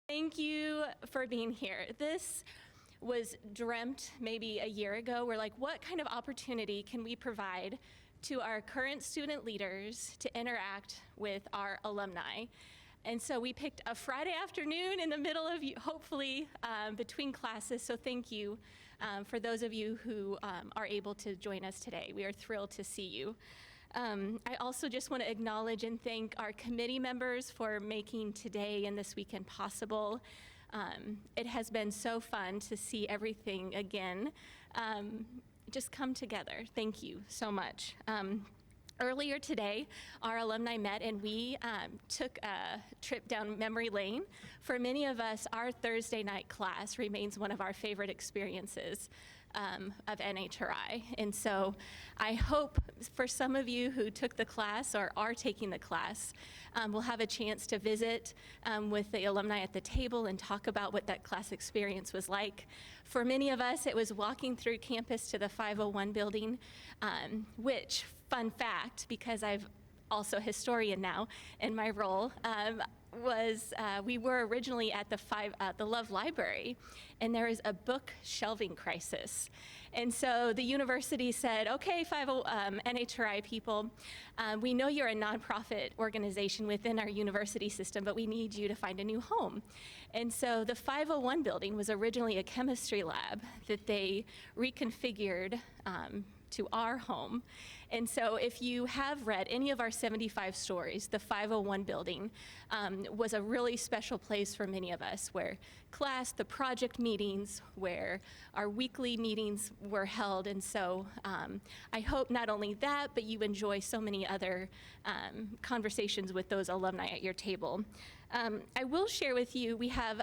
Thank you for being here. This was dreamt maybe a year ago. We're like, what kind of opportunity can we provide to our current student leaders to interact with our alumni? And so we picked a Friday afternoon in the middle of, hopefully, between classes. So thank you for those of you who are able to join us today. We are thrilled to see you. I also just want to acknowledge and thank our committee members for making today and this weekend possible. It has been so fun to see everything again just come together. Thank you so much. Earlier today, our alumni met and we took a trip down memory lane. For many of us, our Thursday night class remains one of our favorite experiences of NHRI. And so I hope for some of you who took the class or are taking the class, we'll have a chance to visit with the alumni at the table and talk about what that class experience was like. For many of us, it was walking through campus to the 501 building, which, fun fact, because I've also a historian now in my role, we were originally at the Love Library, and there is a book shelving crisis. And so the university said, okay, NHRI people, we know you're a nonprofit organization within our university system, but we need you to find a new home. And so the 501 building was originally a chemistry lab that they reconfigured to our home. And so if you have read any of our 75 stories, the 501 building was a really special place for many of us, where the project meetings, where our weekly meetings were held. And so I hope not only that, but you enjoy so many other conversations with those alumni at your table. I will share with you, we have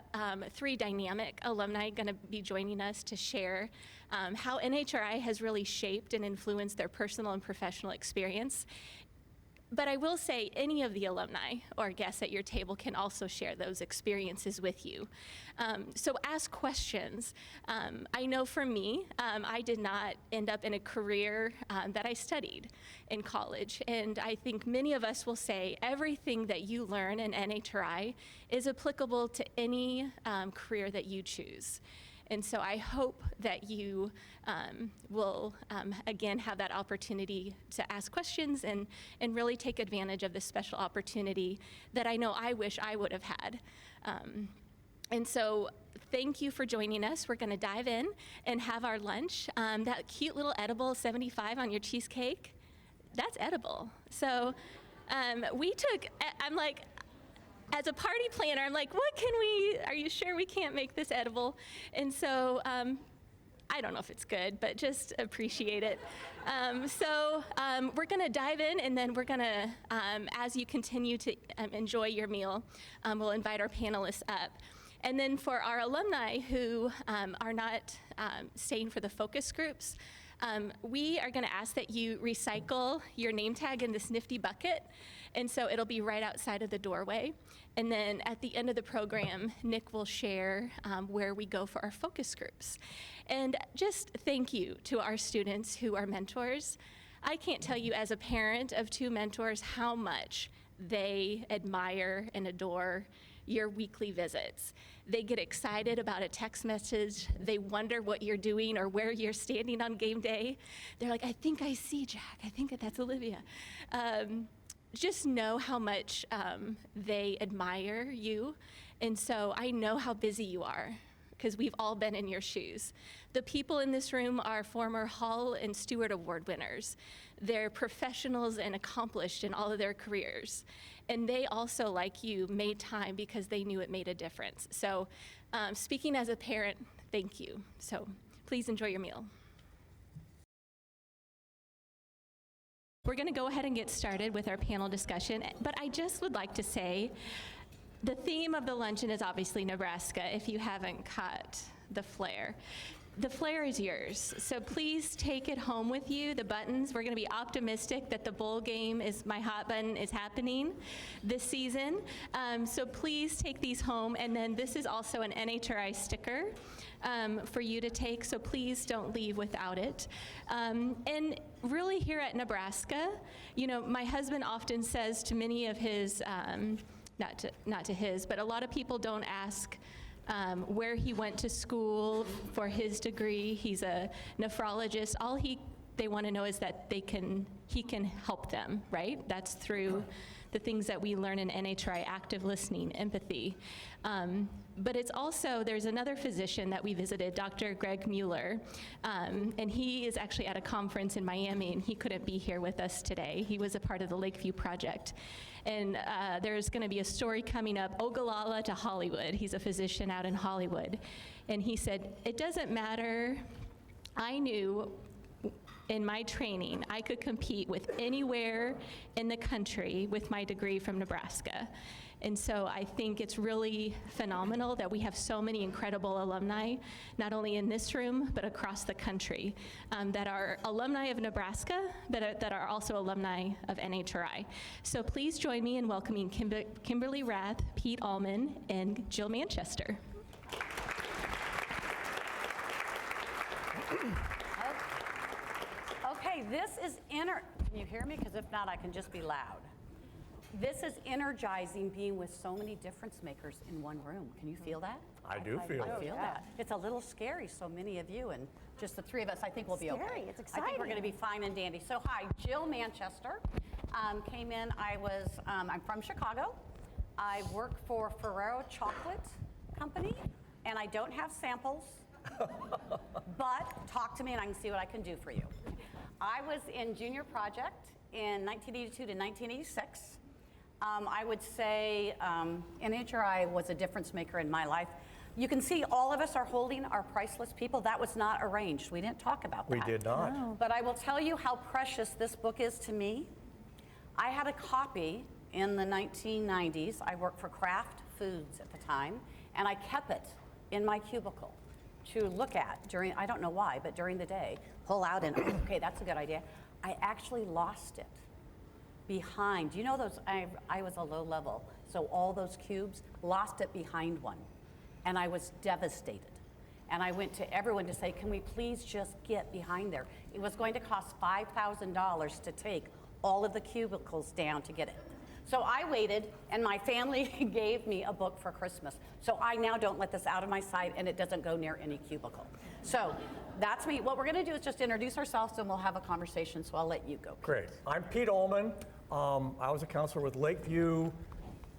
3 dynamic alumni going to be joining us to share how NHRI has really shaped and influenced their personal and professional experience. But I will say any of the alumni or guests at your table can also share those experiences with you. So ask questions. I know for me, I did not end up in a career that I studied in college. And I think many of us will say everything that you learn in NHRI is applicable to any career that you choose. And so I hope that you will, again, have that opportunity to ask questions and really take advantage of this special opportunity that I know I wish I would have had. And so thank you for joining us. We're going to dive in and have our lunch. That cute little edible 75 on your cheesecake, that's edible. So I'm like, as a party planner, I'm like, are you sure we can't make this edible? And so I don't know if it's good, but just appreciate it. We're gonna dive in, and then we're gonna, as you continue to enjoy your meal, we'll invite our panelists up. And then for our alumni who are not staying for the focus groups, we are gonna ask that you recycle your name tag in this nifty bucket. And so it'll be right outside of the doorway. And then at the end of the program, Nick will share where we go for our focus groups. And just thank you to our students who are mentors. I can't tell you as a parent of 2 mentors how much they admire and adore your weekly visits. They get excited about a text message. They wonder what you're doing or where you're standing on game day. They're like, I think I see Jack. I think that's Olivia. Just know how much they admire you. And so I know how busy you are, because we've all been in your shoes. The people in this room are former Hall and Stewart Award winners. They're professionals and accomplished in all of their careers. And they also, like you, made time because they knew it made a difference. So speaking as a parent, thank you. So please enjoy your meal. We're going to go ahead and get started with our panel discussion, but I just would like to say the theme of the luncheon is obviously Nebraska, if you haven't caught the flair. The flair is yours, so please take it home with you. The buttons, we're going to be optimistic that the bowl game my hot button is happening this season. So please take these home, and then this is also an NHRI sticker for you to take, so please don't leave without it. And really here at Nebraska, my husband often says to many of his not to his, but a lot of people don't ask where he went to school for his degree. He's a nephrologist. They want to know is that he can help them, right? That's through the things that we learn in NHRI, active listening, empathy. But it's also, there's another physician that we visited, Dr. Greg Mueller, and he is actually at a conference in Miami, and he couldn't be here with us today. He was a part of the Lakeview Project. And there's gonna be a story coming up, Ogallala to Hollywood. He's a physician out in Hollywood. And he said, it doesn't matter, I knew in my training, I could compete with anywhere in the country with my degree from Nebraska. And so I think it's really phenomenal that we have so many incredible alumni, not only in this room, but across the country, that are alumni of Nebraska, but that are also alumni of NHRI. So please join me in welcoming Kimberly Rath, Pete Allman, and Jill Manchester. Okay, this is can you hear me? Because if not, I can just be loud. This is energizing being with so many difference makers in one room. Can you feel that? I do feel I feel that. It's a little scary, so many of you, and just the three of us, I think we'll be okay. It's exciting. I think we're going to be fine and dandy. So hi, Jill Manchester came in. I'm from Chicago. I work for Ferrara Candy Company, and I don't have samples, but talk to me and I can see what I can do for you. I was in junior project in 1982 to 1986. I would say NHRI was a difference maker in my life. You can see all of us are holding our priceless people. That was not arranged. We didn't talk about that. We did not. No. But I will tell you how precious this book is to me. I had a copy in the 1990s. I worked for Kraft Foods at the time, and I kept it in my cubicle to look at during, I don't know why, but during the day, pull out and, okay, that's a good idea. I actually lost it behind, you know those, I was a low level, so all those cubes, lost it behind one. And I was devastated. And I went to everyone to say, can we please just get behind there? It was going to cost $5,000 to take all of the cubicles down to get it. So I waited, and my family gave me a book for Christmas. So I now don't let this out of my sight, and it doesn't go near any cubicle. So that's me. What we're going to do is just introduce ourselves, and we'll have a conversation, so I'll let you go. Great. I'm Pete Allman. I was a counselor with Lakeview,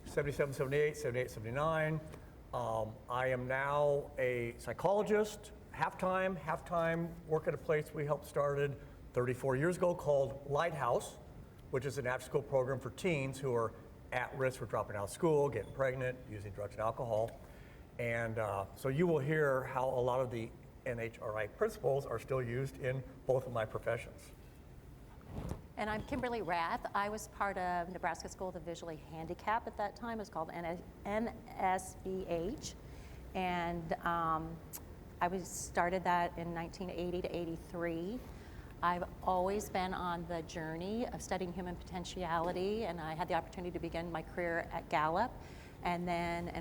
77, 78, 78, 79. I am now a psychologist, half-time work at a place we helped started 34 years ago called Lighthouse, which is an after-school program for teens who are at risk for dropping out of school, getting pregnant, using drugs and alcohol. And so you will hear how a lot of the NHRI principles are still used in both of my professions. And I'm Kimberly Rath. I was part of Nebraska School of the Visually Handicapped at that time. It was called NSVH. And I started that in 1980 to 83. I've always been on the journey of studying human potentiality, and I had the opportunity to begin my career at Gallup and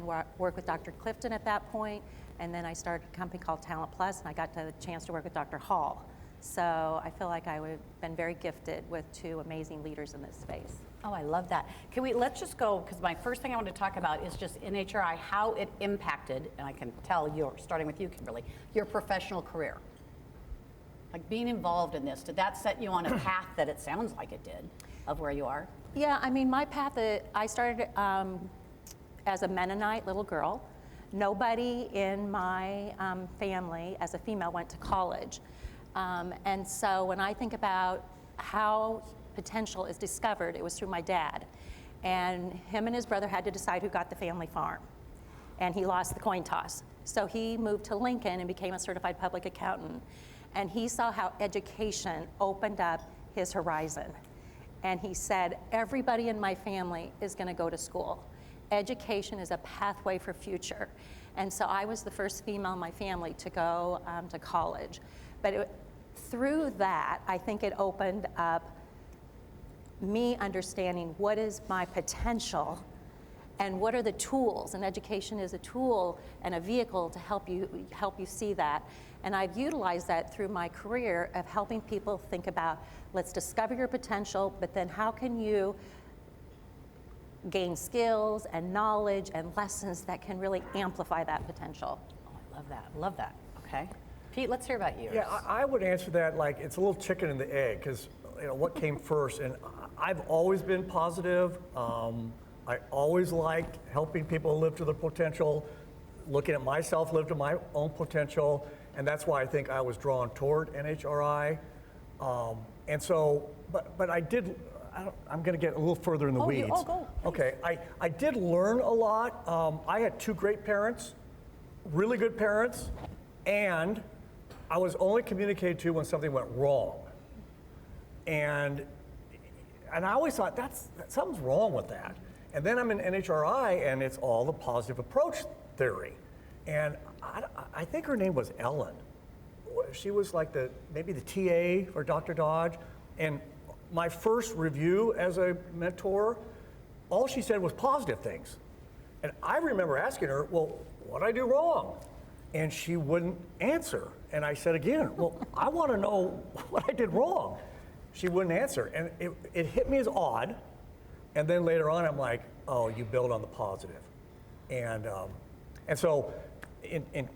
work with Dr. Clifton at that point. And then I started a company called Talent Plus, and I got the chance to work with Dr. Hall. So I feel like I've been very gifted with two amazing leaders in this space. Oh, I love that. Let's just go, because my first thing I want to talk about is just NHRI, how it impacted, and I can tell starting with you, Kimberly, your professional career. Like being involved in this, did that set you on a path that it sounds like it did, of where you are? Yeah, I mean, my path, I started as a Mennonite little girl. Nobody in my family as a female went to college. And so when I think about how potential is discovered, it was through my dad. And him and his brother had to decide who got the family farm. And he lost the coin toss. So he moved to Lincoln and became a certified public accountant. And he saw how education opened up his horizon. And he said, everybody in my family is going to go to school. Education is a pathway for future. And so I was the first female in my family to go to college. But through that, I think it opened up me understanding what is my potential and what are the tools. And education is a tool and a vehicle to help you see that. And I've utilized that through my career of helping people think about, let's discover your potential, but then how can you gain skills and knowledge and lessons that can really amplify that potential. Oh, I love that. Love that. Okay. Pete, let's hear about yours. Yeah, I would answer that like it's a little chicken and the egg, because what came first? And I've always been positive. I always liked helping people live to their potential, looking at myself live to my own potential, and that's why I think I was drawn toward NHRI. And so, but I did. I'm going to get a little further in the weeds. Go. Okay, I did learn a lot. I had two great parents, really good parents, and I was only communicated to when something went wrong. And I always thought something's wrong with that. And then I'm in NHRI, and it's all the positive approach theory. And I think her name was Ellen. She was like maybe the TA for Dr. Dodge. And my first review as a mentor, all she said was positive things. And I remember asking her, well, what did I do wrong? And she wouldn't answer. And I said again, well, I want to know what I did wrong. She wouldn't answer. And it hit me as odd. And then later on, I'm like, oh, you build on the positive. And so in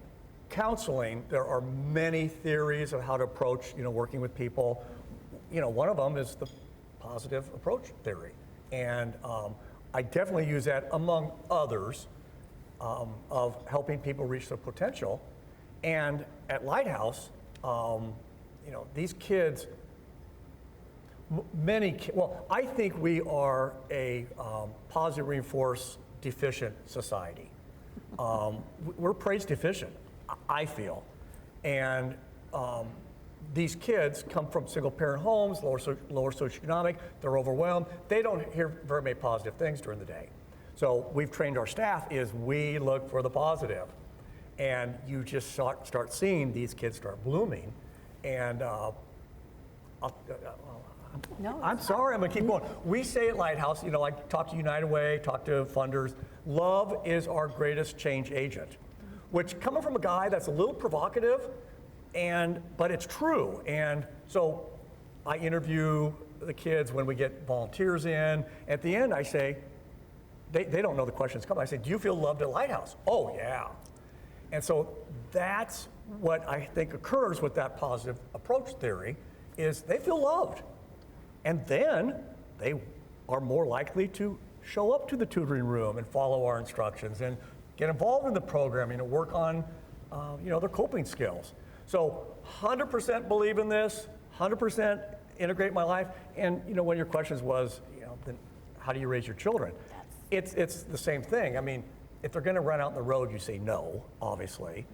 counseling, there are many theories of how to approach, working with people. One of them is the positive approach theory. And I definitely use that among others of helping people reach their potential. And at Lighthouse, these kids, I think we are a positive reinforce deficient society. We're praise deficient, I feel. And these kids come from single parent homes, lower socioeconomic, they're overwhelmed. They don't hear very many positive things during the day. So we've trained our staff is we look for the positive. And you just start seeing these kids start blooming. And I'm sorry, I'm gonna keep going. We say at Lighthouse, I talk to United Way, talk to funders, love is our greatest change agent, which coming from a guy that's a little provocative, but it's true. And so I interview the kids when we get volunteers in. At the end, I say, they don't know the questions coming. I say, do you feel loved at Lighthouse? Oh, yeah. And so that's what I think occurs with that positive approach theory is they feel loved. And then they are more likely to show up to the tutoring room and follow our instructions and get involved in the programming and work on their coping skills. So 100% believe in this, 100% integrate my life. And when your questions was, then how do you raise your children? It's the same thing. I mean, if they're gonna run out in the road, you say no, obviously.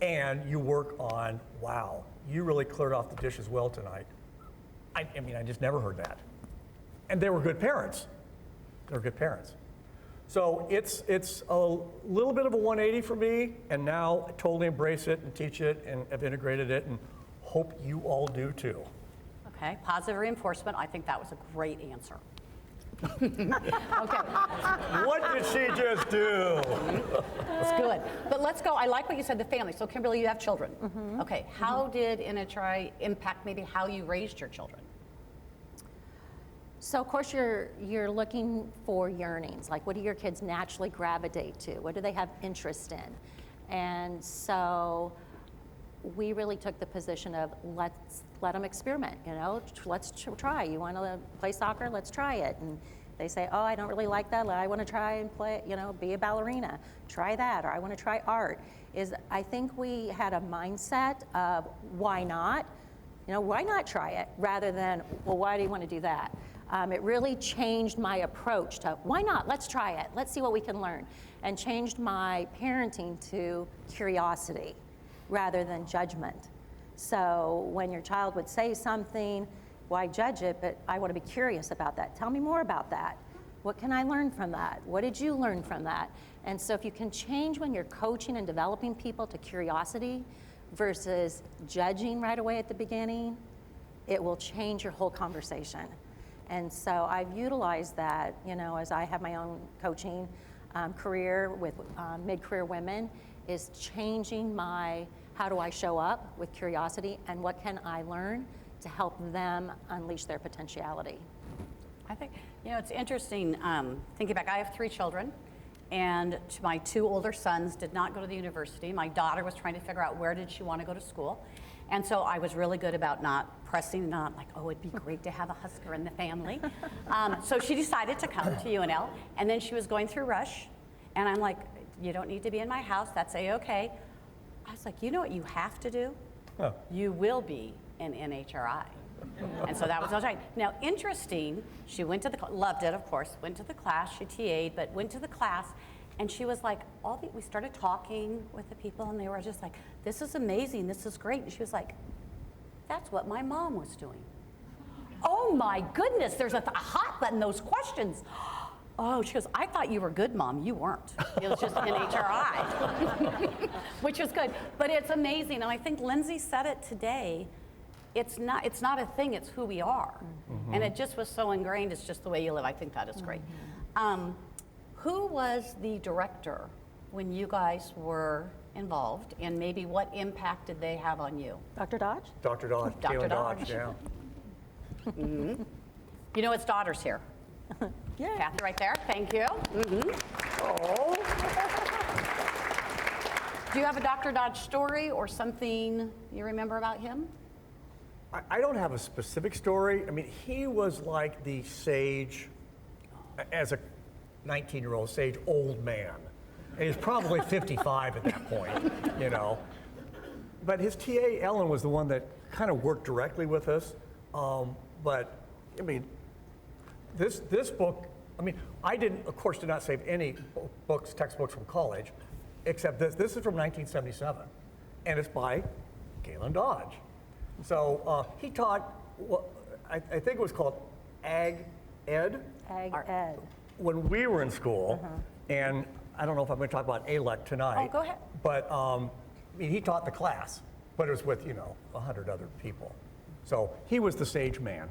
And you work on, wow, you really cleared off the dishes well tonight. I just never heard that. And they were good parents. They were good parents. So it's a little bit of a 180 for me, and now I totally embrace it and teach it and have integrated it and hope you all do too. Okay, positive reinforcement. I think that was a great answer. Okay. What did she just do? That's good. But let's go. I like what you said, the family. So Kimberly, you have children. Mm-hmm. Okay, how did NHRI impact maybe how you raised your children? So of course you're looking for yearnings, like what do your kids naturally gravitate to? What do they have interest in? And so we really took the position of let them experiment, let's try. You want to play soccer? Let's try it. And they say, oh, I don't really like that. I want to try and play, be a ballerina. Try that, or I want to try art. I think we had a mindset of why not? Why not try it? Rather than, well, why do you want to do that? It really changed my approach to why not? Let's try it. Let's see what we can learn. And changed my parenting to curiosity rather than judgment. So when your child would say something, why judge it? But I want to be curious about that. Tell me more about that. What can I learn from that? What did you learn from that? And so if you can change when you're coaching and developing people to curiosity versus judging right away at the beginning, it will change your whole conversation. And so I've utilized that, as I have my own coaching career with mid-career women, is changing how do I show up with curiosity and what can I learn to help them unleash their potentiality. I think, it's interesting, thinking back, I have 3 children, and my 2 older sons did not go to the university. My daughter was trying to figure out where did she want to go to school. And so I was really good about not pressing, not like, oh, it'd be great to have a Husker in the family. So she decided to come to UNL, and then she was going through Rush, and I'm like, you don't need to be in my house, that's A-okay. I was like, you know what you have to do? Huh. You will be in NHRI. And so that was all right. Now, interesting, she went to loved it, of course, went to the class, she TA'd, but went to the class, and she was like, we started talking with the people, and they were just like, this is amazing, this is great. And she was like, that's what my mom was doing. Oh my goodness, there's a hot button, those questions. Oh, she goes, I thought you were good, Mom. You weren't. It was just NHRI, which is good. But it's amazing, and I think Lindsay said it today. It's not a thing, it's who we are. Mm-hmm. And it just was so ingrained, it's just the way you live. I think that is great. Who was the director when you guys were involved, and maybe what impact did they have on you? Dr. Dodge? Dr. Dodge. Dr. Kayla Dodge. Yeah. Mm-hmm. You know his daughter's here. Yeah. Kathy right there, thank you. Mm-hmm. Oh. Do you have a Dr. Dodge story or something you remember about him? I don't have a specific story. I mean, he was like the sage, as a 19-year-old sage, old man. And he's probably 55 at that point, you know. But his TA, Ellen, was the one that kind of worked directly with us. But, I mean, this book, I mean, I of course, did not save any textbooks from college, except this. This is from 1977, and it's by Galen Dodge. So he taught, I think it was called Ag Ed. Ag Ed. When we were in school, and I don't know if I'm going to talk about ALEC tonight. Oh, go ahead. But I mean, he taught the class, but it was with, 100 other people. So he was the sage man.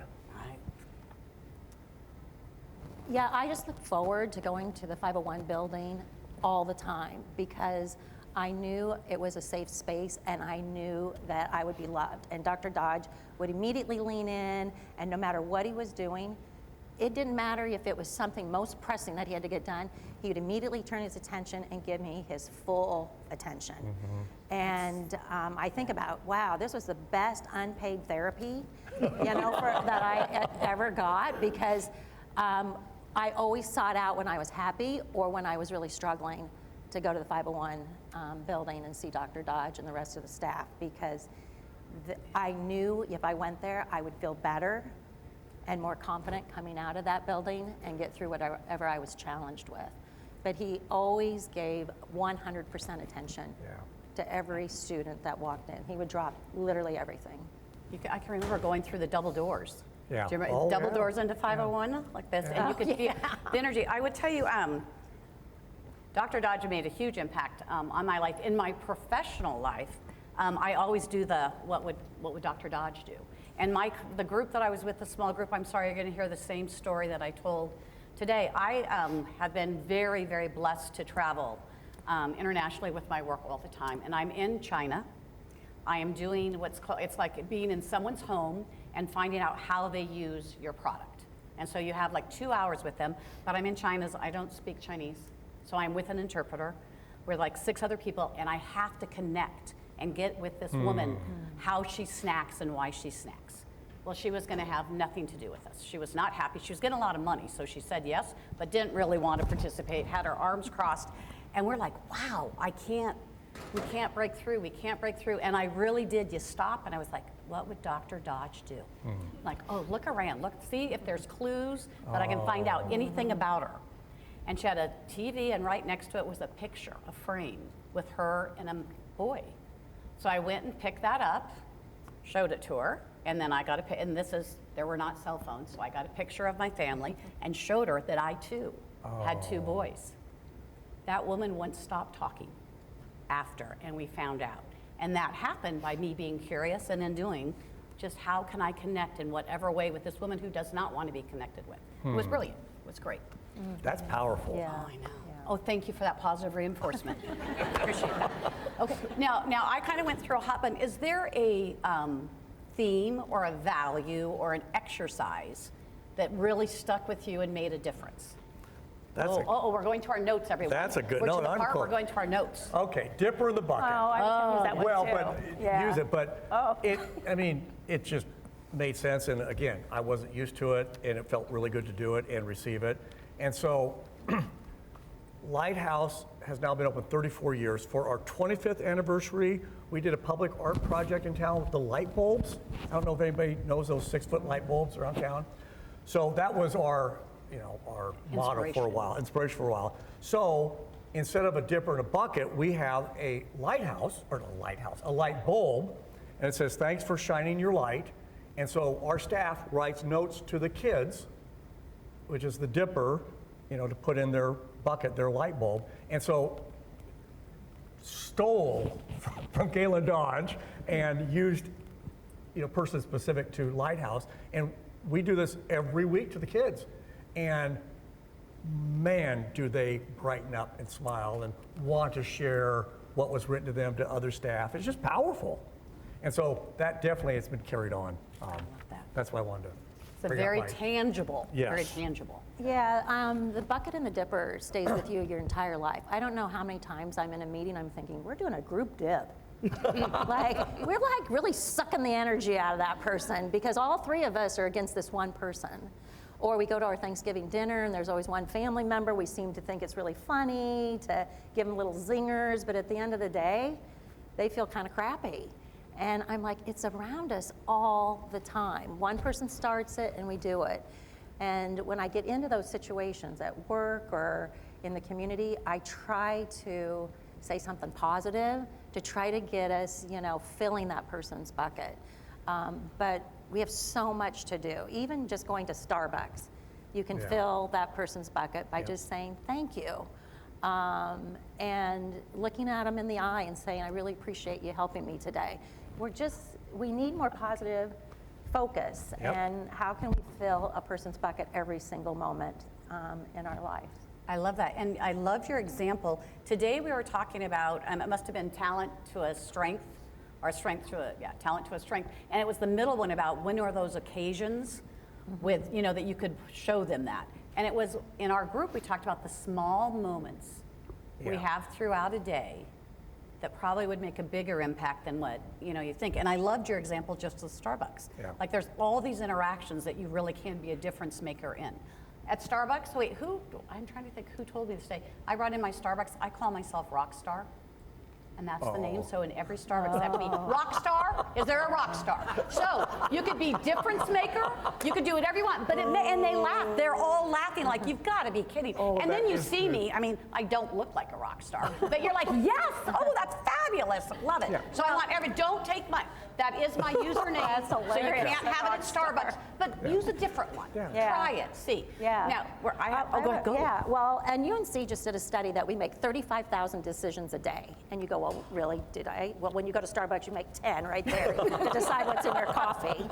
Yeah, I just look forward to going to the 501 building all the time because I knew it was a safe space and I knew that I would be loved. And Dr. Dodge would immediately lean in, and no matter what he was doing, it didn't matter if it was something most pressing that he had to get done, he would immediately turn his attention and give me his full attention. Mm-hmm. And I think about, wow, this was the best unpaid therapy, that I ever got, because I always sought out when I was happy or when I was really struggling to go to the 501 building and see Dr. Dodge and the rest of the staff, because I knew if I went there, I would feel better and more confident coming out of that building and get through whatever I was challenged with. But he always gave 100% attention to every student that walked in. He would drop literally everything. I can remember going through the double doors. Yeah. Do you remember double doors into 501 like this? And you could feel the energy. I would tell you, Dr. Dodge made a huge impact on my life. In my professional life, I always do what would Dr. Dodge do? And the group that I was with, the small group, I'm sorry, you're going to hear the same story that I told today. I have been very, very blessed to travel internationally with my work all the time. And I'm in China. I am doing it's like being in someone's home and finding out how they use your product. And so you have like 2 hours with them, but I'm in China, I don't speak Chinese. So I'm with an interpreter. We're like 6 other people, and I have to connect and get with this woman how she snacks and why she snacks. Well, she was gonna have nothing to do with us. She was not happy. She was getting a lot of money, so she said yes, but didn't really want to participate, had her arms crossed. And we're like, wow, we can't break through. And I really did. You stop, and I was like, what would Dr. Dodge do? Like, oh, look around, see if there's clues that I can find out anything about her. And she had a TV, and right next to it was a picture, a frame, with her and a boy. So I went and picked that up, showed it to her, and then I got there were not cell phones, so I got a picture of my family and showed her that I too had 2 boys. That woman wouldn't stop talking after, and we found out. And that happened by me being curious and in doing just how can I connect in whatever way with this woman who does not want to be connected with. It was brilliant. It was great. That's powerful. Yeah. Oh, I know. Yeah. Oh, thank you for that positive reinforcement. Appreciate that. Okay, now I kind of went through a hot button. Is there a theme or a value or an exercise that really stuck with you and made a difference? That's We're going to our notes, everyone. That's a good- We're no, to the I'm part, cool. we're going to our notes. Okay, dipper in the bucket. Oh, I was gonna use that one Well, too. but Yeah. use it, but Oh. it just made sense, and again, I wasn't used to it, and it felt really good to do it and receive it. And so, Lighthouse has now been open 34 years. For our 25th anniversary, we did a public art project in town with the light bulbs. I don't know if anybody knows those 6-foot light bulbs around town. So that was our motto for a while, inspiration for a while. So instead of a dipper and a bucket, we have a light bulb, and it says, "Thanks for shining your light." And so our staff writes notes to the kids, which is the dipper, to put in their bucket, their light bulb. And so stole from Galen Dodge and used, person specific to Lighthouse. And we do this every week to the kids. And man, do they brighten up and smile and want to share what was written to them to other staff. It's just powerful. And so that definitely has been carried on. that. That's why I wanted to It's a bring up very my- tangible, very Yes. tangible. Yeah, the bucket and the dipper stays with you your entire life. I don't know how many times I'm in a meeting, I'm thinking, we're doing a group dip. We're really sucking the energy out of that person because all three of us are against this one person. Or we go to our Thanksgiving dinner and there's always one family member. We seem to think it's really funny to give them little zingers, but at the end of the day, they feel kind of crappy. And I'm like, it's around us all the time. One person starts it and we do it. And when I get into those situations at work or in the community, I try to say something positive to try to get us, filling that person's bucket. But we have so much to do. Even just going to Starbucks, you can Yeah. fill that person's bucket by just saying thank you. And looking at them in the eye and saying, I really appreciate you helping me today. We need more positive focus. Yep. And how can we fill a person's bucket every single moment in our life? I love that. And I love your example. Today we were talking about, it must have been talent to a strength, or strength to talent to a strength. And it was the middle one about when are those occasions with, that you could show them that. And it was, in our group, we talked about the small moments we Yeah. have throughout a day that probably would make a bigger impact than what, you think. And I loved your example just with Starbucks. Yeah. Like there's all these interactions that you really can be a difference maker in. At Starbucks, I'm trying to think who told me this day. I brought in my Starbucks, I call myself Rockstar. And that's the name, so in every Starbucks, they have to be rock star. Is there a rock star? So you could be difference maker. You could do whatever you want. But and they laugh. They're all laughing like you've got to be kidding. And then that you is see me. I mean, I don't look like a rock star, but you're like, yes. Oh, that's fabulous. Love it. Yeah. So I want don't take my. That is my username. That's so you hilarious. can't have it at Starbucks, but use a different one. Yeah. Try it. See. Yeah. Now, go ahead. Go. Yeah, well, and UNC just did a study that we make 35,000 decisions a day. And you go, well, really, did I? Well, when you go to Starbucks, you make 10 right there to decide what's in your coffee.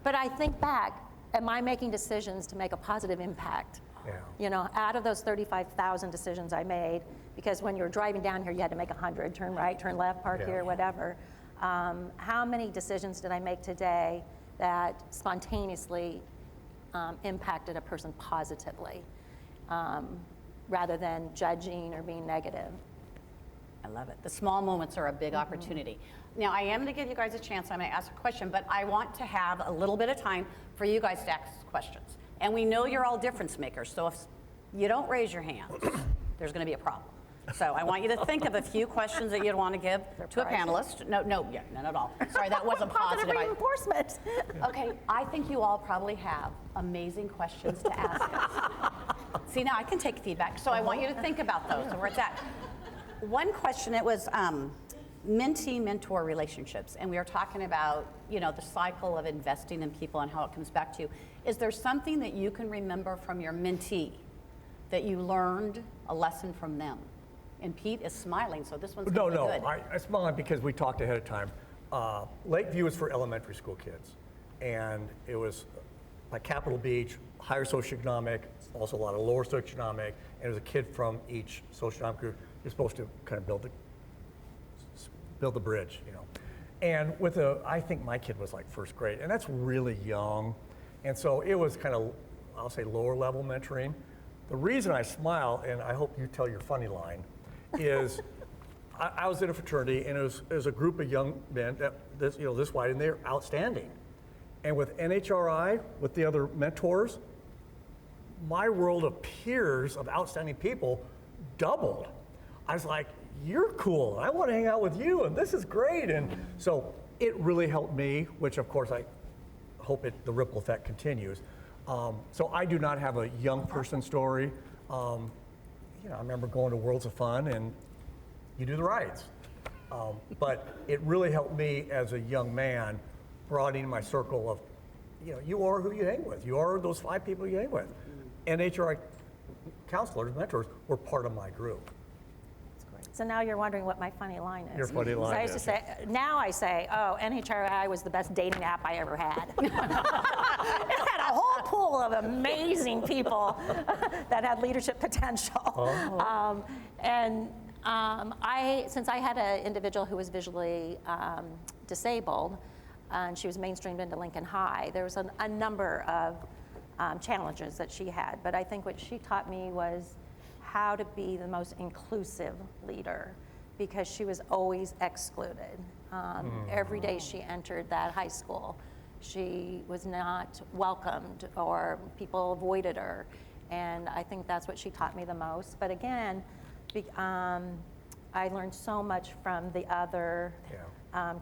But I think back, am I making decisions to make a positive impact? Yeah. Out of those 35,000 decisions I made, because when you're driving down here, you had to make 100, turn right, turn left, park Yeah. here, whatever. How many decisions did I make today that spontaneously impacted a person positively, rather than judging or being negative? I love it. The small moments are a big opportunity. Now, I am going to give you guys a chance. I'm going to ask a question, but I want to have a little bit of time for you guys to ask questions. And we know you're all difference makers, so if you don't raise your hands, there's going to be a problem. So I want you to think of a few questions that you'd want to give to a panelist. No, none at all. Sorry, that wasn't positive. Reinforcement. Okay, I think you all probably have amazing questions to ask us. See, now I can take feedback, so I want you to think about those and where it's at. One question, it was mentee-mentor relationships, and we were talking about, the cycle of investing in people and how it comes back to you. Is there something that you can remember from your mentee that you learned a lesson from them? And Pete is smiling, so this one's going to be good. No, I smiled because we talked ahead of time. Lakeview is for elementary school kids, and it was like Capitol Beach, higher socioeconomic, also a lot of lower socioeconomic, and there was a kid from each socioeconomic group. You're supposed to kind of build the bridge, And I think my kid was like first grade, and that's really young, and so it was kind of I'll say lower level mentoring. The reason I smile, and I hope you tell your funny line, is I was in a fraternity, and it was a group of young men, this wide, and they're outstanding. And with NHRI, with the other mentors, my world of peers of outstanding people doubled. I was like, you're cool, I want to hang out with you, and this is great. And so it really helped me, which of course I hope the ripple effect continues. So I do not have a young person story. I remember going to Worlds of Fun, and you do the rides. But it really helped me as a young man, broadening my circle of, you are who you hang with. You are those 5 people you hang with. NHRI counselors, mentors, were part of my group. So now you're wondering what my funny line is. Your funny line So I used to say, now I say, oh, NHRI was the best dating app I ever had. It had a whole pool of amazing people that had leadership potential. Oh. Since I had an individual who was visually disabled, and she was mainstreamed into Lincoln High, there was a number of challenges that she had. But I think what she taught me was how to be the most inclusive leader, because she was always excluded. Every day she entered that high school, she was not welcomed, or people avoided her. And I think that's what she taught me the most. But again, I learned so much from the other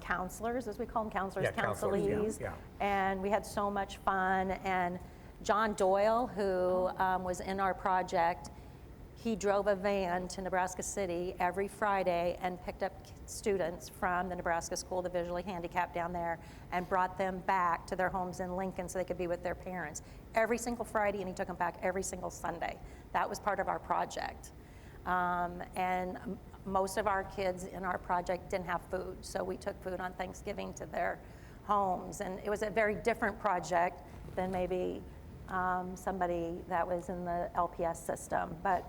counselors, as we call them, counselors, counselees. Yeah. And we had so much fun. And John Doyle, who was in our project, he drove a van to Nebraska City every Friday and picked up students from the Nebraska School of the Visually Handicapped down there and brought them back to their homes in Lincoln so they could be with their parents every single Friday, and he took them back every single Sunday. That was part of our project. And most of our kids in our project didn't have food, so we took food on Thanksgiving to their homes. And it was a very different project than maybe somebody that was in the LPS system. But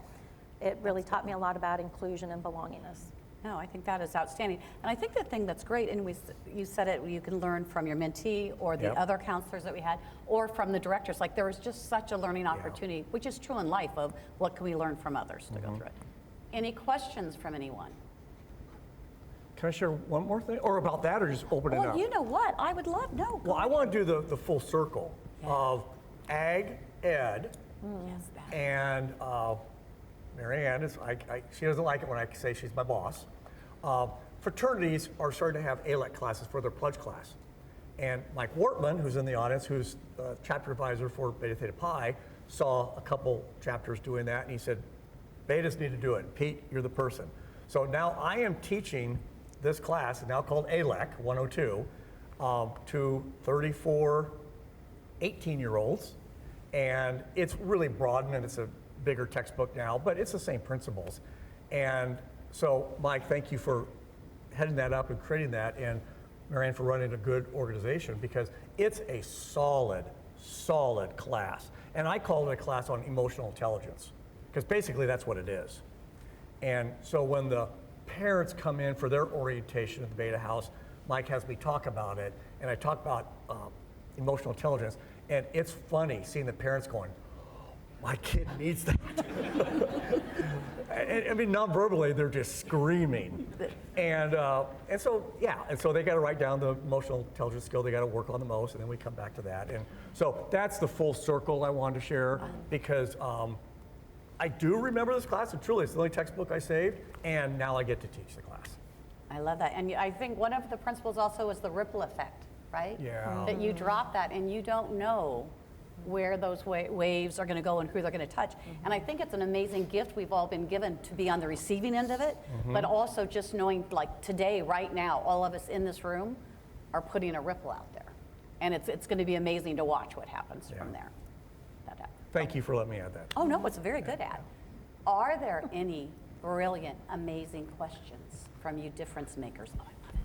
it really taught me a lot about inclusion and belongingness. No, I think that is outstanding. And I think the thing that's great, and you said it, you can learn from your mentee or the other counselors that we had, or from the directors. Like, there was just such a learning opportunity, which is true in life, of what can we learn from others to go through it. Any questions from anyone? Can I share one more thing? Or about that, or just open it up? Well, you know what? I would love, no. Well, I want to do the full circle of ag, ed, Yes, that. and Mary Ann, she doesn't like it when I say she's my boss. Fraternities are starting to have ALEC classes for their pledge class. And Mike Wortman, who's in the audience, who's chapter advisor for Beta Theta Pi, saw a couple chapters doing that, and he said, Betas need to do it. Pete, you're the person. So now I am teaching this class, now called ALEC 102, to 34 18-year-olds. And it's really broadened, and it's a bigger textbook now, but it's the same principles. And so, Mike, thank you for heading that up and creating that, and Marianne for running a good organization, because it's a solid class. And I call it a class on emotional intelligence, because basically that's what it is. And so when the parents come in for their orientation at the Beta House, Mike has me talk about it, and I talk about emotional intelligence, and it's funny seeing the parents going, my kid needs that. I mean, non-verbally, they're just screaming. And so they got to write down the emotional intelligence skill they got to work on the most, and then we come back to that. And so that's the full circle I wanted to share, because I do remember this class, and truly it's the only textbook I saved, and now I get to teach the class. I love that. And I think one of the principles also is the ripple effect, right? Yeah. That you drop that and you don't know where those waves are going to go and who they're going to touch. And I think it's an amazing gift we've all been given to be on the receiving end of it, but also just knowing, like today, right now, all of us in this room are putting a ripple out there. And it's going to be amazing to watch what happens from there. Thank you for letting me add that. Oh, no, it's a very good ad. Are there any brilliant, amazing questions from you difference makers? Oh, I love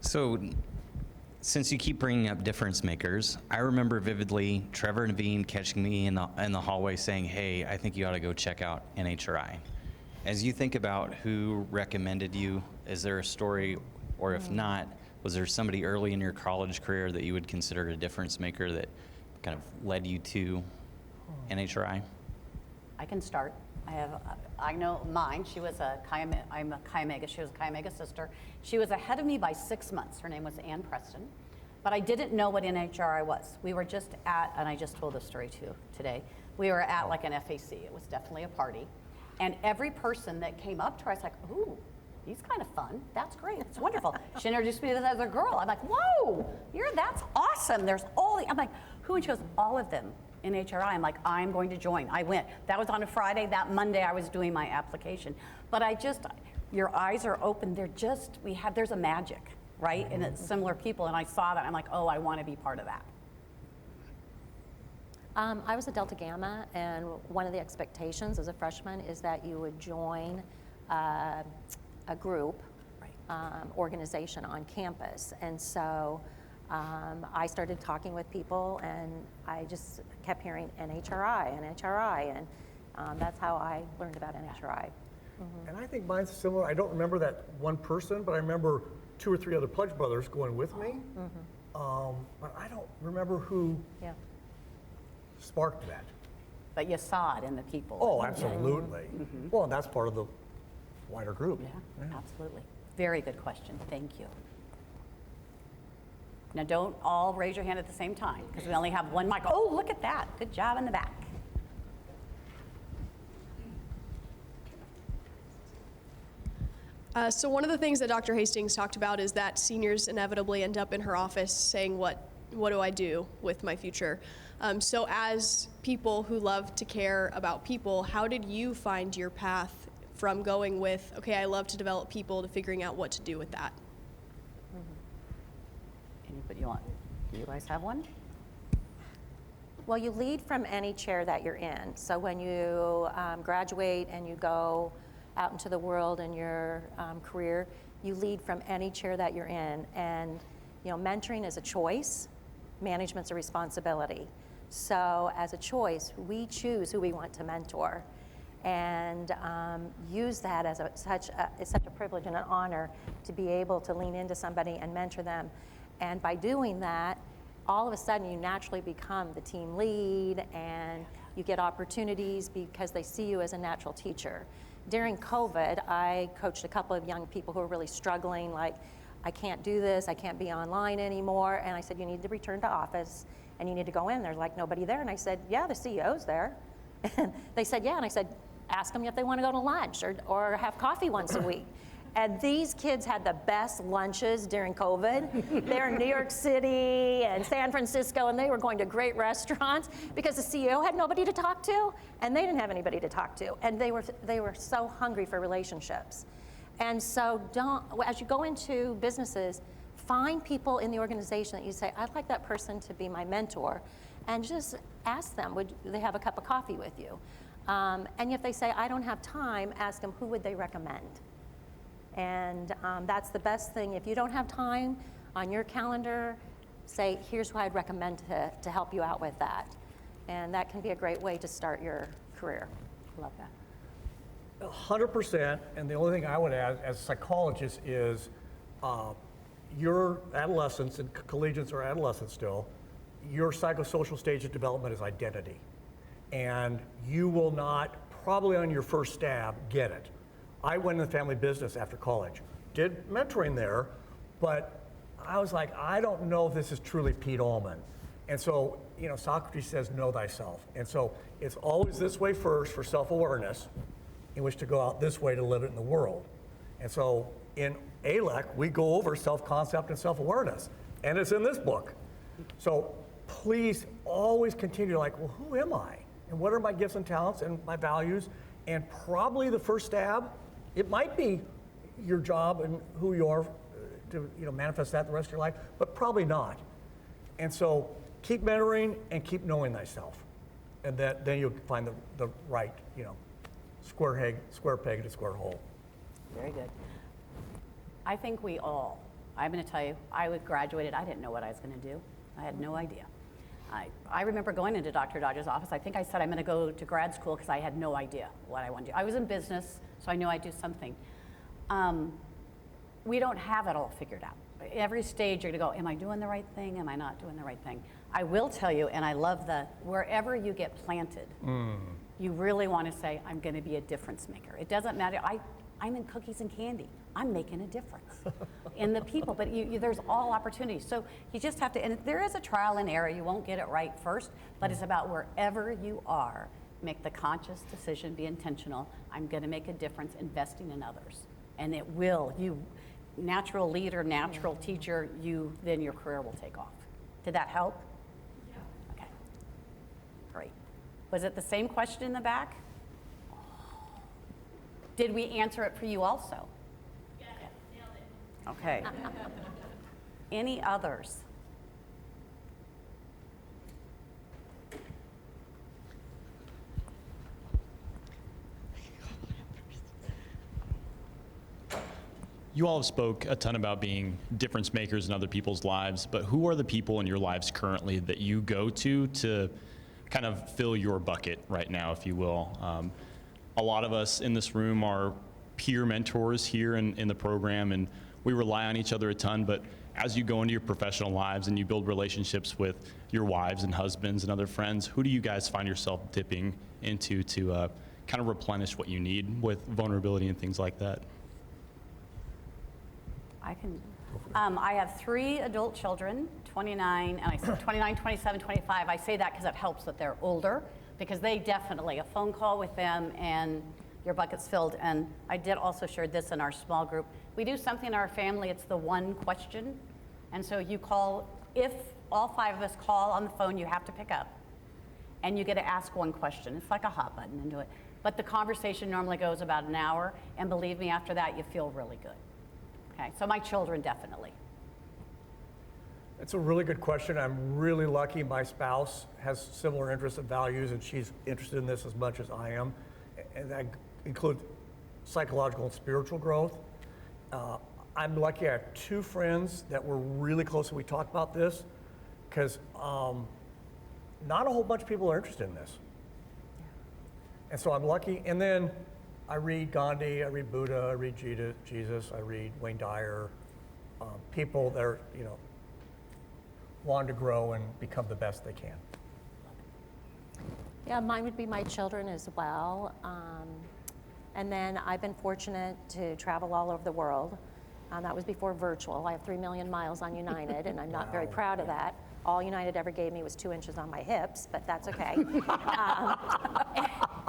it. So, since you keep bringing up difference makers, I remember vividly Trevor and Naveen catching me in the hallway saying, hey, I think you ought to go check out NHRI. As you think about who recommended you, is there a story, or if not, Was there somebody early in your college career that you would consider a difference maker that kind of led you to NHRI? I can start. I know mine. She was I'm a Chi Omega. She was a Chi Omega sister. She was ahead of me by 6 months. Her name was Ann Preston. But I didn't know what NHRI was. We were just at, and I just told this story too today, we were at like an FAC. It was definitely a party. And every person that came up to her, I was like, ooh, he's kind of fun. That's great. It's wonderful. She introduced me to this other girl. I'm like, whoa, that's awesome. There's I'm like, who? And she goes, all of them. NHRI. I'm like, I'm going to join. I went. That was on a Friday. That Monday I was doing my application. But your eyes are open. There's a magic, right? And it's similar people. And I saw that. I'm like, oh, I want to be part of that. I was a Delta Gamma, and one of the expectations as a freshman is that you would join a group, organization on campus. And so I started talking with people, and I just kept hearing NHRI, and that's how I learned about NHRI. And I think mine's similar. I don't remember that one person, but I remember 2 or 3 other Pledge Brothers going with me. But I don't remember who sparked that. But you saw it in the people. Oh, absolutely. Well, and that's part of the wider group. Yeah, absolutely. Very good question. Thank you. Now, don't all raise your hand at the same time, because we only have one mic. Oh, look at that. Good job in the back. So one of the things that Dr. Hastings talked about is that seniors inevitably end up in her office saying, what do I do with my future? So as people who love to care about people, how did you find your path from going with, okay, I love to develop people, to figuring out what to do with that? Anybody want? Do you guys have one? Well, you lead from any chair that you're in. So when you graduate and you go out into the world in your career, you lead from any chair that you're in. And mentoring is a choice, management's a responsibility. So as a choice, we choose who we want to mentor, and use that as such a privilege and an honor to be able to lean into somebody and mentor them. And by doing that, all of a sudden you naturally become the team lead, and you get opportunities because they see you as a natural teacher. During COVID, I coached a couple of young people who were really struggling, like, I can't do this, I can't be online anymore. And I said, you need to return to office and you need to go in. There's like nobody there. And I said, yeah, the CEO's there. And they said, yeah. And I said, ask them if they want to go to lunch or have coffee once a week. And these kids had the best lunches during COVID. They're in New York City and San Francisco, and they were going to great restaurants because the CEO had nobody to talk to, and they didn't have anybody to talk to. And they were so hungry for relationships. And so as you go into businesses, find people in the organization that you say, I'd like that person to be my mentor, and just ask them, would they have a cup of coffee with you? And if they say, I don't have time, ask them, who would they recommend? And that's the best thing. If you don't have time on your calendar, say, here's who I'd recommend to help you out with that. And that can be a great way to start your career. Love that. 100%, and the only thing I would add as a psychologist is your adolescents, and collegians are adolescents still, your psychosocial stage of development is identity. And you will not, probably on your first stab, get it. I went into family business after college, did mentoring there, but I was like, I don't know if this is truly Pete Allman. And so, Socrates says, know thyself. And so it's always this way first for self-awareness, in which to go out this way to live it in the world. And so in ALEC, we go over self-concept and self-awareness, and it's in this book. So please always continue like, well, who am I? And what are my gifts and talents and my values? And probably the first stab, it might be your job and who you are to manifest that the rest of your life, but probably not. And so keep mentoring and keep knowing thyself. And then you'll find the right, square peg to square hole. Very good. I think I'm going to tell you, I graduated, I didn't know what I was going to do. I had no idea. I remember going into Dr. Dodge's office. I think I said I'm going to go to grad school because I had no idea what I wanted to do. I was in business, so I knew I'd do something. We don't have it all figured out. every stage you're gonna go, am I doing the right thing? Am I not doing the right thing? I will tell you, and I love wherever you get planted, you really want to say, I'm gonna be a difference maker. It doesn't matter, I'm in cookies and candy. I'm making a difference in the people, but there's all opportunities. So you just have to, and there is a trial and error. You won't get it right first, but it's about wherever you are, make the conscious decision, be intentional. I'm gonna make a difference investing in others. And it will, natural leader, natural teacher, then your career will take off. Did that help? Yeah. Okay, great. Was it the same question in the back? Did we answer it for you also? Yeah, nailed it. Okay. Any others? You all have spoke a ton about being difference makers in other people's lives, but who are the people in your lives currently that you go to kind of fill your bucket right now, if you will? A lot of us in this room are peer mentors here in the program, and we rely on each other a ton, but as you go into your professional lives and you build relationships with your wives and husbands and other friends, who do you guys find yourself dipping into to kind of replenish what you need with vulnerability and things like that? I can. I have 3 adult children, 29, and I said 29, 27, 25. I say that because it helps that they're older, because they definitely, a phone call with them and your bucket's filled. And I did also share this in our small group. We do something in our family, it's the one question. And so you call, if all 5 of us call on the phone, you have to pick up. And you get to ask one question. It's like a hot button and do it. But the conversation normally goes about an hour, and believe me, after that, you feel really good. Okay, so my children definitely. That's a really good question. I'm really lucky my spouse has similar interests and values, and she's interested in this as much as I am. And that includes psychological and spiritual growth. I'm lucky I have 2 friends that were really close and we talked about this, because not a whole bunch of people are interested in this. And so I'm lucky. And then I read Gandhi, I read Buddha, I read Jesus, I read Wayne Dyer, people that are, want to grow and become the best they can. Yeah, mine would be my children as well. And then I've been fortunate to travel all over the world. That was before virtual. I have 3 million miles on United, and I'm not very proud of that. All United ever gave me was 2 inches on my hips, but that's okay.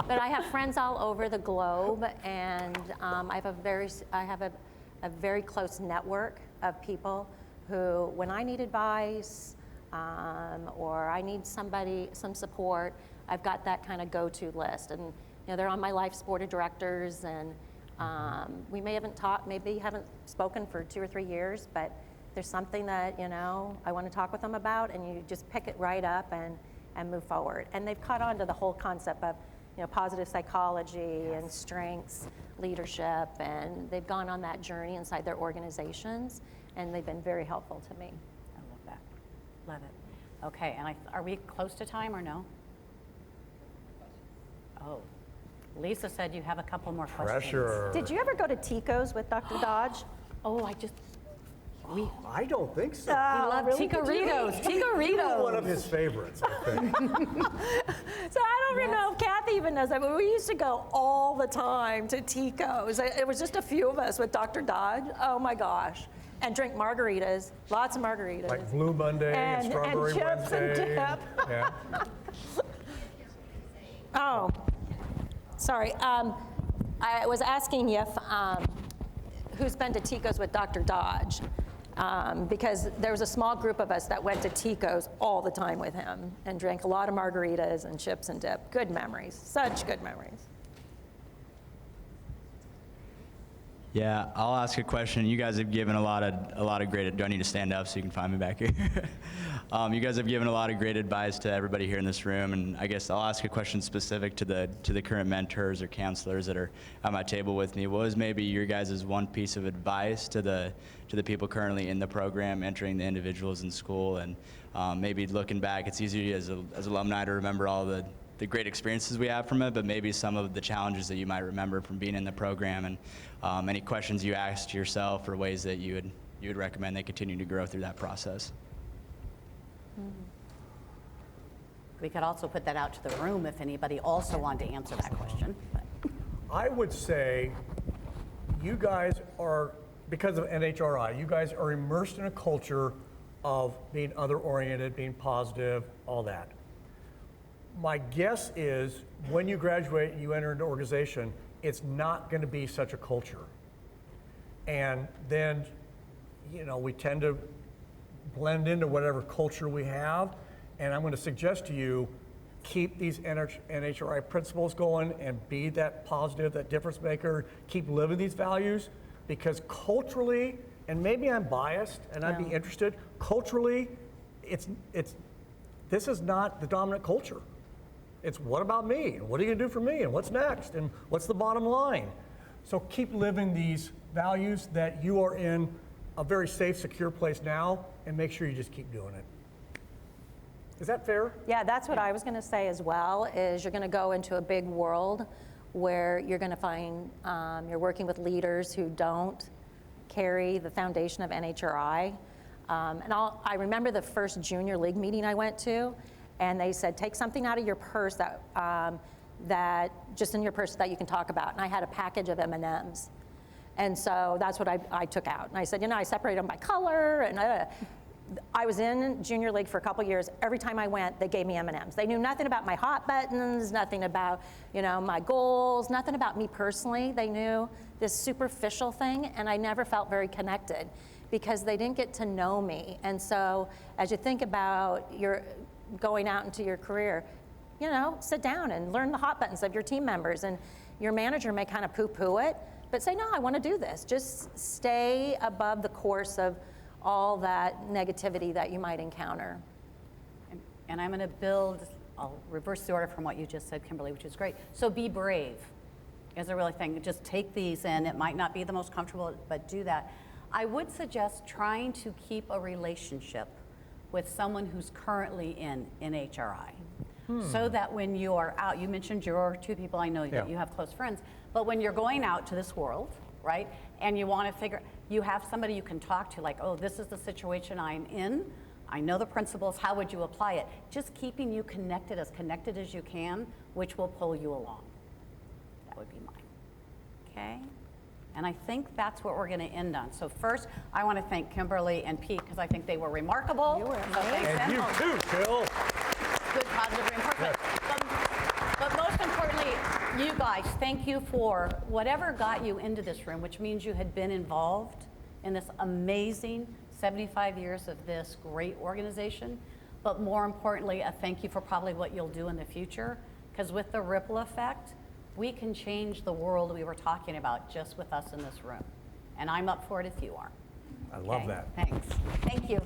But I have friends all over the globe, and I have a very close network of people who, when I need advice or I need some support, I've got that kind of go-to list. And they're on my life's board of directors, and we maybe haven't spoken for 2 or 3 years, but there's something that I want to talk with them about, and you just pick it right up and move forward. And they've caught on to the whole concept of positive psychology and strengths, leadership, and they've gone on that journey inside their organizations, and they've been very helpful to me. I love that. Love it. Okay, and are we close to time or no? Oh, Lisa said you have a couple more questions. Pressure. Did you ever go to Tico's with Dr. Dodge? Oh, I don't think so. we love Tico-ritos. Tico-ritos. One of his favorites, I think. So I don't even know if Kathy even knows that, but we used to go all the time to Tico's. It was just a few of us with Dr. Dodge. Oh my gosh. And drink margaritas, lots of margaritas. Like Blue Monday and Strawberry chips Wednesday. and dip. Yeah. Oh, sorry. I was asking if who's been to Tico's with Dr. Dodge, because there was a small group of us that went to Tico's all the time with him and drank a lot of margaritas and chips and dip. Good memories, such good memories. Yeah, I'll ask a question. You guys have given a lot of great. Do I need to stand up so you can find me back here? You guys have given a lot of great advice to everybody here in this room, and I guess I'll ask a question specific to the current mentors or counselors that are at my table with me. What was maybe your guys' one piece of advice to the people currently in the program, entering the individuals in school, and maybe looking back, it's easy as alumni to remember all the great experiences we have from it, but maybe some of the challenges that you might remember from being in the program, and any questions you asked yourself or ways that you would you would recommend they continue to grow through that process. We could also put that out to the room if anybody also wanted to answer that question. But I would say you guys are, because of NHRI, you guys are immersed in a culture of being other-oriented, being positive, all that. My guess is when you graduate and you enter an organization, it's not going to be such a culture. And then, you know, we tend to blend into whatever culture we have. And I'm going to suggest to you, keep these NHRI principles going and be that positive, that difference maker, keep living these values, because culturally, and maybe I'm biased and I'd be interested, culturally, this is not the dominant culture. It's what about me? And what are you gonna do for me? And what's next? And what's the bottom line? So keep living these values that you are in a very safe, secure place now, and make sure you just keep doing it. Is that fair? Yeah, that's what I was going to say as well, is you're going to go into a big world where you're going to find you're working with leaders who don't carry the foundation of NHRI. I remember the first junior league meeting I went to, and they said, take something out of your purse that just in your purse that you can talk about. And I had a package of M&Ms. And so that's what I took out. And I said, you know, I separated them by color. And I was in junior league for a couple years. Every time I went, they gave me M&Ms. They knew nothing about my hot buttons, nothing about, you know, my goals, nothing about me personally. They knew this superficial thing, and I never felt very connected because they didn't get to know me. And so as you think about your going out into your career, you know, sit down and learn the hot buttons of your team members. And your manager may kind of poo-poo it, but say, no, I want to do this. Just stay above the course of all that negativity that you might encounter. And I'm going to build, I'll reverse the order from what you just said, Kimberly, which is great. So be brave is a really thing. Just take these in. It might not be the most comfortable, but do that. I would suggest trying to keep a relationship with someone who's currently in NHRI. So that when you are out, you mentioned your two people I know that you have close friends, but when you're going out to this world, right, and you want to figure, you have somebody you can talk to, like, oh, this is the situation I'm in, I know the principles, how would you apply it? Just keeping you connected as you can, which will pull you along. That would be mine, okay? And I think that's what we're going to end on. So first, I want to thank Kimberly and Pete, because I think they were remarkable. You were So thanks And them. you too, Phil. Good positive reinforcement. But most importantly, you guys, thank you for whatever got you into this room, which means you had been involved in this amazing 75 years of this great organization. But more importantly, a thank you for probably what you'll do in the future, because with the ripple effect, we can change the world we were talking about just with us in this room. And I'm up for it if you are. I love Okay? that. Thanks. Thank you.